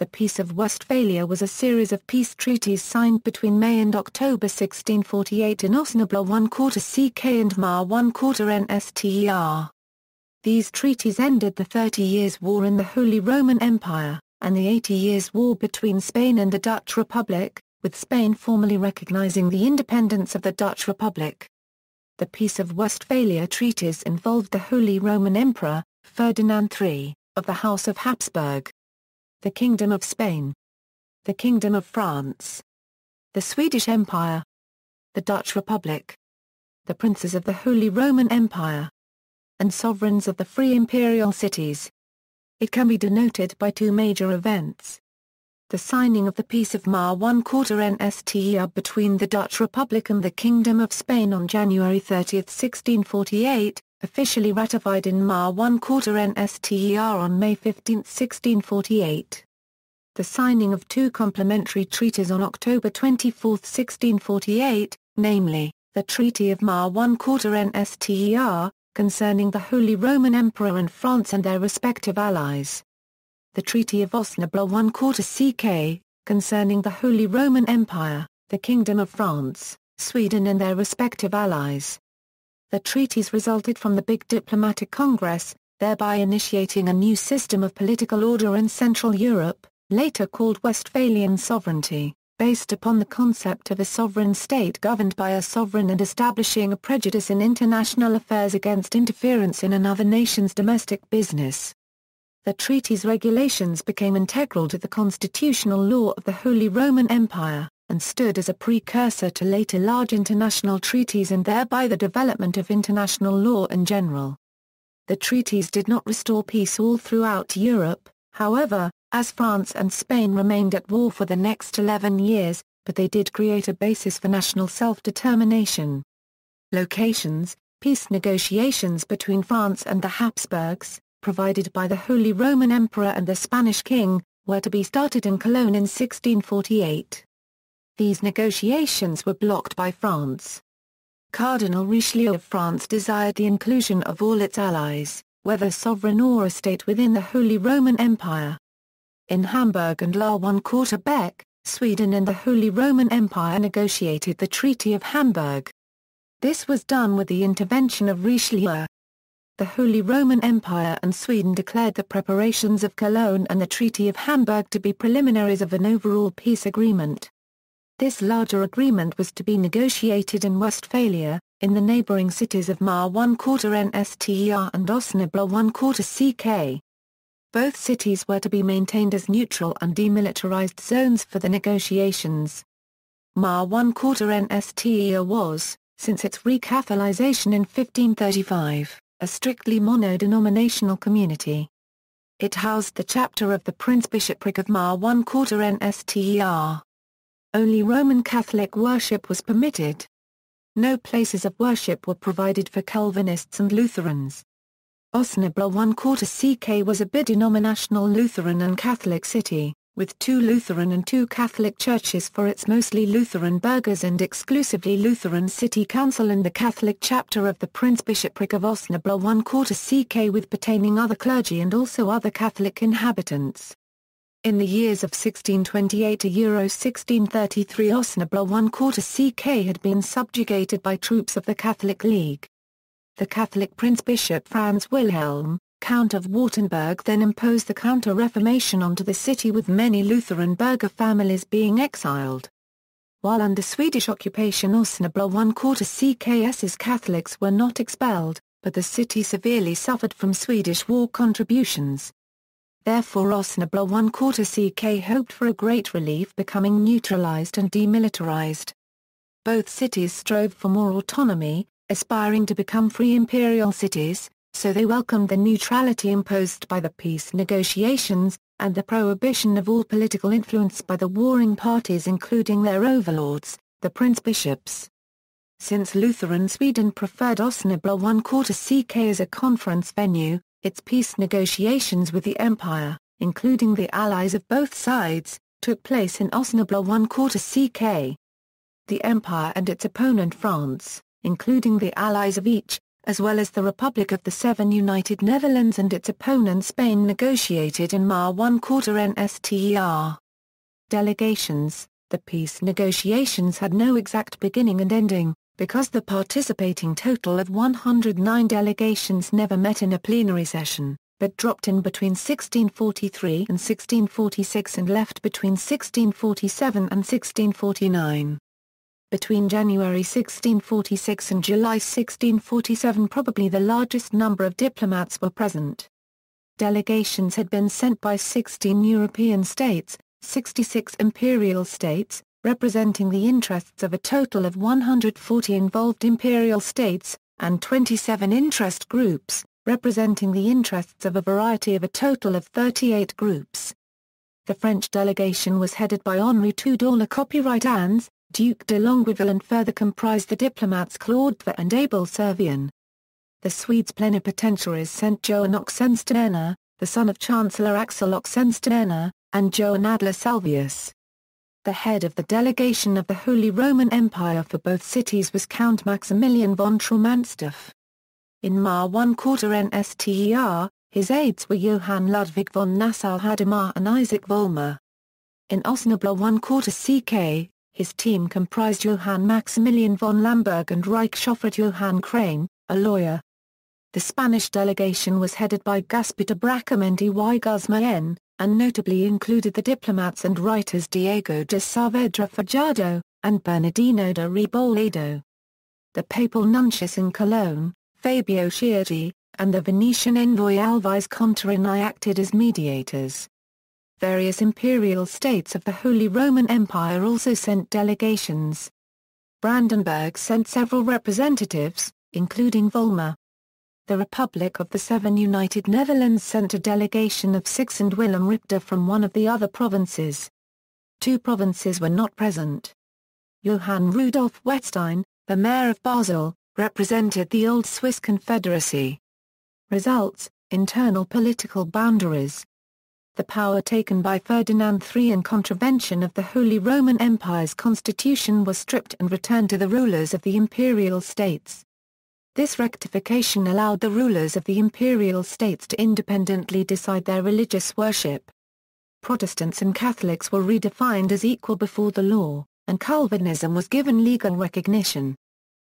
The Peace of Westphalia was a series of peace treaties signed between May and October 1648 in Osnabrück 1/4 CK and Mar 1/4 NSTER. These treaties ended the 30 Years' War in the Holy Roman Empire, and the 80 Years' War between Spain and the Dutch Republic, with Spain formally recognizing the independence of the Dutch Republic. The Peace of Westphalia treaties involved the Holy Roman Emperor, Ferdinand III, of the House of Habsburg, the Kingdom of Spain, the Kingdom of France, the Swedish Empire, the Dutch Republic, the princes of the Holy Roman Empire, and sovereigns of the free imperial cities. It can be denoted by two major events. The signing of the Peace of Mar 1/4 NSTER between the Dutch Republic and the Kingdom of Spain on January 30, 1648, officially ratified in Mar 1/4 NSTER on May 15, 1648. The signing of two complementary treaties on October 24, 1648, namely, the Treaty of Mar 1/4 NSTER, concerning the Holy Roman Emperor and France and their respective allies. The Treaty of Osnabrück 1/4 CK, concerning the Holy Roman Empire, the Kingdom of France, Sweden and their respective allies. The treaties resulted from the Big Diplomatic Congress, thereby initiating a new system of political order in Central Europe, later called Westphalian sovereignty, based upon the concept of a sovereign state governed by a sovereign and establishing a prejudice in international affairs against interference in another nation's domestic business. The treaty's regulations became integral to the constitutional law of the Holy Roman Empire, and stood as a precursor to later large international treaties and thereby the development of international law in general. The treaties did not restore peace all throughout Europe, however, as France and Spain remained at war for the next 11 years, but they did create a basis for national self-determination. Locations: peace negotiations between France and the Habsburgs, provided by the Holy Roman Emperor and the Spanish King, were to be started in Cologne in 1648. These negotiations were blocked by France. Cardinal Richelieu of France desired the inclusion of all its allies, whether sovereign or a state within the Holy Roman Empire. In Hamburg and La 1/4 Beck, Sweden and the Holy Roman Empire negotiated the Treaty of Hamburg. This was done with the intervention of Richelieu. The Holy Roman Empire and Sweden declared the preparations of Cologne and the Treaty of Hamburg to be preliminaries of an overall peace agreement. This larger agreement was to be negotiated in Westphalia, in the neighboring cities of Mar 1/4 NSTER and Osnabrück 1/4 CK. Both cities were to be maintained as neutral and demilitarized zones for the negotiations. Mar 1/4 NSTER was, since its recatholicization in 1535, a strictly mono-denominational community. It housed the chapter of the Prince-Bishopric of Mar 1/4 NSTER. Only Roman Catholic worship was permitted. No places of worship were provided for Calvinists and Lutherans. Osnabrück 1/4 CK was a bidenominational Lutheran and Catholic city, with 2 Lutheran and 2 Catholic churches for its mostly Lutheran burghers and exclusively Lutheran city council and the Catholic chapter of the Prince-Bishopric of Osnabrück 1/4 CK with pertaining other clergy and also other Catholic inhabitants. In the years of 1628 to 1633 Osnabrück 1/4 CK had been subjugated by troops of the Catholic League. The Catholic Prince-Bishop Franz Wilhelm, Count of Wartenberg then imposed the Counter-Reformation onto the city with many Lutheran burgher families being exiled. While under Swedish occupation Osnabrück 1/4 CK's Catholics were not expelled, but the city severely suffered from Swedish war contributions. Therefore Osnabrück 1/4 CK hoped for a great relief becoming neutralized and demilitarized. Both cities strove for more autonomy, aspiring to become free imperial cities, so they welcomed the neutrality imposed by the peace negotiations, and the prohibition of all political influence by the warring parties including their overlords, the prince-bishops. Since Lutheran Sweden preferred Osnabrück 1/4 CK as a conference venue, its peace negotiations with the Empire, including the allies of both sides, took place in Osnabrück 1/4 CK. The Empire and its opponent France, including the allies of each, as well as the Republic of the Seven United Netherlands and its opponent Spain negotiated in Ma 1/4 NSTER. Delegations. The peace negotiations had no exact beginning and ending, because the participating total of 109 delegations never met in a plenary session, but dropped in between 1643 and 1646 and left between 1647 and 1649. Between January 1646 and July 1647 probably the largest number of diplomats were present. Delegations had been sent by 16 European states, 66 imperial states, representing the interests of a total of 140 involved imperial states, and 27 interest groups, representing the interests of a variety of a total of 38 groups. The French delegation was headed by Henri Tudor le Copyright Ans, Duc de Longueville, and further comprised the diplomats Claude Tver and Abel Servian. The Swedes plenipotentiaries sent Johan Oxenstierna, the son of Chancellor Axel Oxenstierna, and Johan Adler Salvius. The head of the delegation of the Holy Roman Empire for both cities was Count Maximilian von Traumansdorff. In Ma 1/4 NSTER, his aides were Johann Ludwig von Nassau-Hadamar and Isaac Volmer. In Osnabrück 1/4 CK, his team comprised Johann Maximilian von Lamberg and Reichsschifrat Johann Crane, a lawyer. The Spanish delegation was headed by Gaspar Bracamonte y Guzmán, and notably included the diplomats and writers Diego de Saavedra Fajardo, and Bernardino de Reboledo. The papal nuntius in Cologne, Fabio Sciardi, and the Venetian envoy Alvise Contarini acted as mediators. Various imperial states of the Holy Roman Empire also sent delegations. Brandenburg sent several representatives, including Volmer. The Republic of the Seven United Netherlands sent a delegation of 6 and Willem Richter from one of the other provinces. 2 provinces were not present. Johann Rudolf Wettstein, the mayor of Basel, represented the old Swiss Confederacy. Results: internal political boundaries. The power taken by Ferdinand III in contravention of the Holy Roman Empire's constitution was stripped and returned to the rulers of the imperial states. This rectification allowed the rulers of the imperial states to independently decide their religious worship. Protestants and Catholics were redefined as equal before the law, and Calvinism was given legal recognition.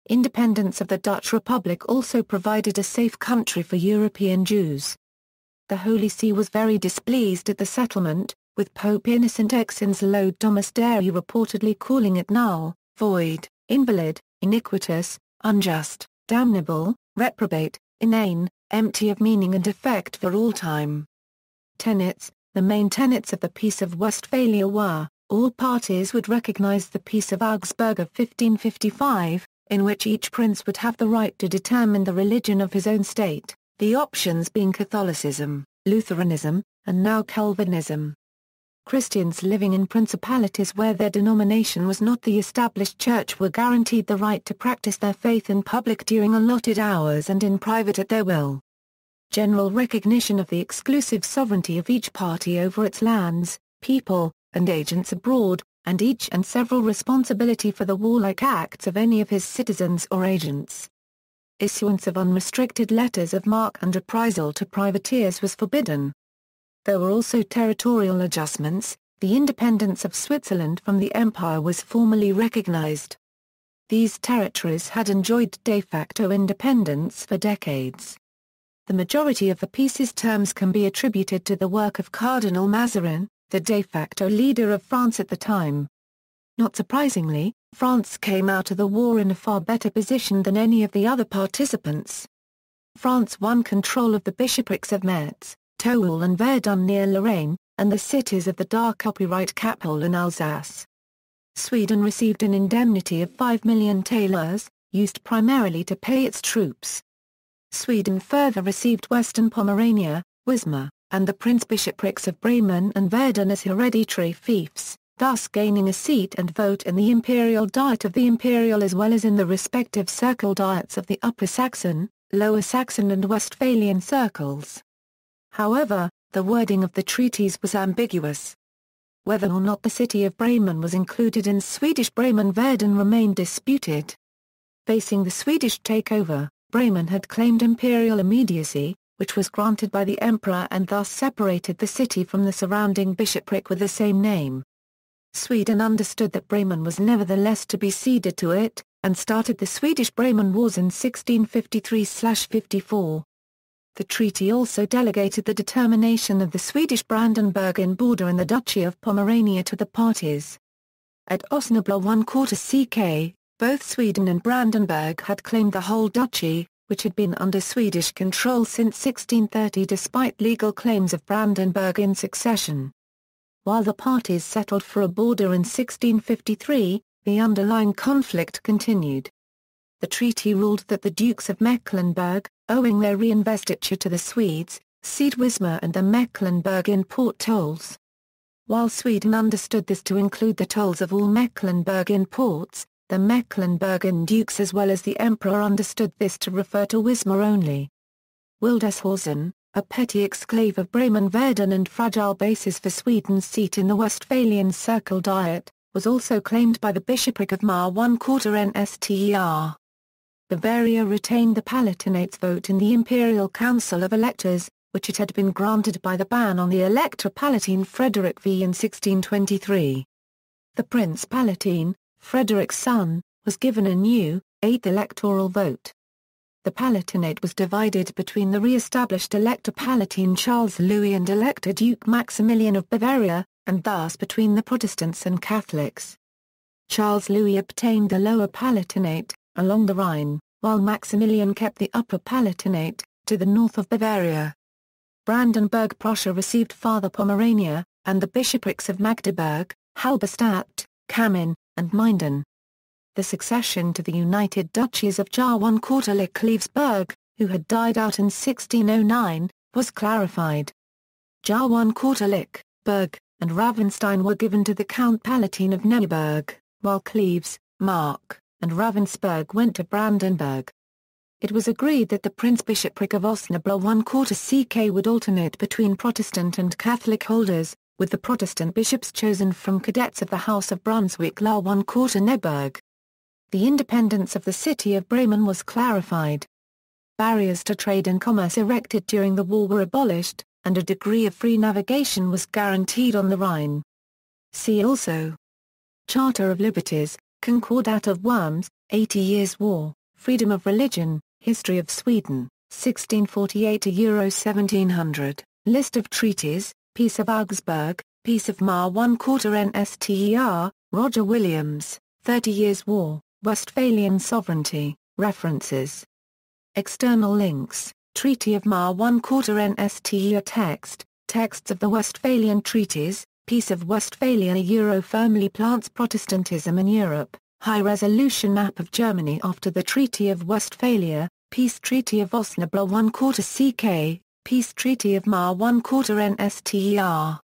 Independence of the Dutch Republic also provided a safe country for European Jews. The Holy See was very displeased at the settlement, with Pope Innocent X in Lode Domus Dei reportedly calling it null, void, invalid, iniquitous, unjust, damnable, reprobate, inane, empty of meaning and effect for all time. Tenets. The main tenets of the Peace of Westphalia were, all parties would recognize the Peace of Augsburg of 1555, in which each prince would have the right to determine the religion of his own state, the options being Catholicism, Lutheranism, and now Calvinism. Christians living in principalities where their denomination was not the established church were guaranteed the right to practice their faith in public during allotted hours and in private at their will. General recognition of the exclusive sovereignty of each party over its lands, people, and agents abroad, and each and several responsibility for the warlike acts of any of his citizens or agents. Issuance of unrestricted letters of marque and reprisal to privateers was forbidden. There were also territorial adjustments. The independence of Switzerland from the empire was formally recognized. These territories had enjoyed de facto independence for decades. The majority of the peace's terms can be attributed to the work of Cardinal Mazarin, the de facto leader of France at the time. Not surprisingly, France came out of the war in a far better position than any of the other participants. France won control of the bishoprics of Metz, Toul and Verdun near Lorraine, and the cities of the Dark Copyright capital in Alsace. Sweden received an indemnity of 5 million thalers, used primarily to pay its troops. Sweden further received Western Pomerania, Wismar, and the prince-bishoprics of Bremen and Verdun as hereditary fiefs, thus gaining a seat and vote in the imperial diet of the imperial as well as in the respective circle diets of the Upper Saxon, Lower Saxon and Westphalian circles. However, the wording of the treaties was ambiguous. Whether or not the city of Bremen was included in Swedish Bremen-Verden remained disputed. Facing the Swedish takeover, Bremen had claimed imperial immediacy, which was granted by the emperor and thus separated the city from the surrounding bishopric with the same name. Sweden understood that Bremen was nevertheless to be ceded to it, and started the Swedish-Bremen Wars in 1653-54. The treaty also delegated the determination of the Swedish-Brandenburgian border and the Duchy of Pomerania to the parties. At Osnabrück 1/4 CK, both Sweden and Brandenburg had claimed the whole duchy, which had been under Swedish control since 1630 despite legal claims of Brandenburgian succession. While the parties settled for a border in 1653, the underlying conflict continued. The treaty ruled that the Dukes of Mecklenburg, owing their reinvestiture to the Swedes, cede Wismar and the Mecklenburgian port tolls. While Sweden understood this to include the tolls of all Mecklenburgian ports, the Mecklenburgian dukes as well as the emperor understood this to refer to Wismar only. Wildeshausen, a petty exclave of Bremen-Verden and fragile basis for Sweden's seat in the Westphalian Circle Diet, was also claimed by the bishopric of Mar 1/4 Nster. Bavaria retained the Palatinate's vote in the Imperial Council of Electors, which it had been granted by the ban on the Elector Palatine Frederick V in 1623. The Prince Palatine, Frederick's son, was given a new, 8th electoral vote. The Palatinate was divided between the re-established Elector Palatine Charles Louis and Elector Duke Maximilian of Bavaria, and thus between the Protestants and Catholics. Charles Louis obtained the Lower Palatinate, along the Rhine, while Maximilian kept the Upper Palatinate, to the north of Bavaria. Brandenburg Prussia received Farther Pomerania, and the bishoprics of Magdeburg, Halberstadt, Kamin, and Minden. The succession to the United Duchies of Jar 1/4 Lickleavesburg, who had died out in 1609, was clarified. Jar 1/4 Lick, and Ravenstein were given to the Count Palatine of Neuburg, while Cleves, Mark, and Ravensburg went to Brandenburg. It was agreed that the Prince-Bishopric of Osnabrück 1/4 CK would alternate between Protestant and Catholic holders, with the Protestant bishops chosen from cadets of the House of Brunswick-La 1/4 Neuburg. The independence of the city of Bremen was clarified. Barriers to trade and commerce erected during the war were abolished, and a degree of free navigation was guaranteed on the Rhine. See also: Charter of Liberties, Concordat of Worms, 80 Years' War, Freedom of Religion, History of Sweden, 1648 to -1700, List of treaties, Peace of Augsburg, Peace of Mar 1/4 Nster, Roger Williams, 30 Years' War, Westphalian Sovereignty, References. External links: Treaty of Mar 1/4 Nster texts of the Westphalian treaties, Peace of Westphalia firmly plants Protestantism in Europe, high-resolution map of Germany after the Treaty of Westphalia, Peace Treaty of Osnabrück 1/4 CK, Peace Treaty of Mar 1/4 Nster.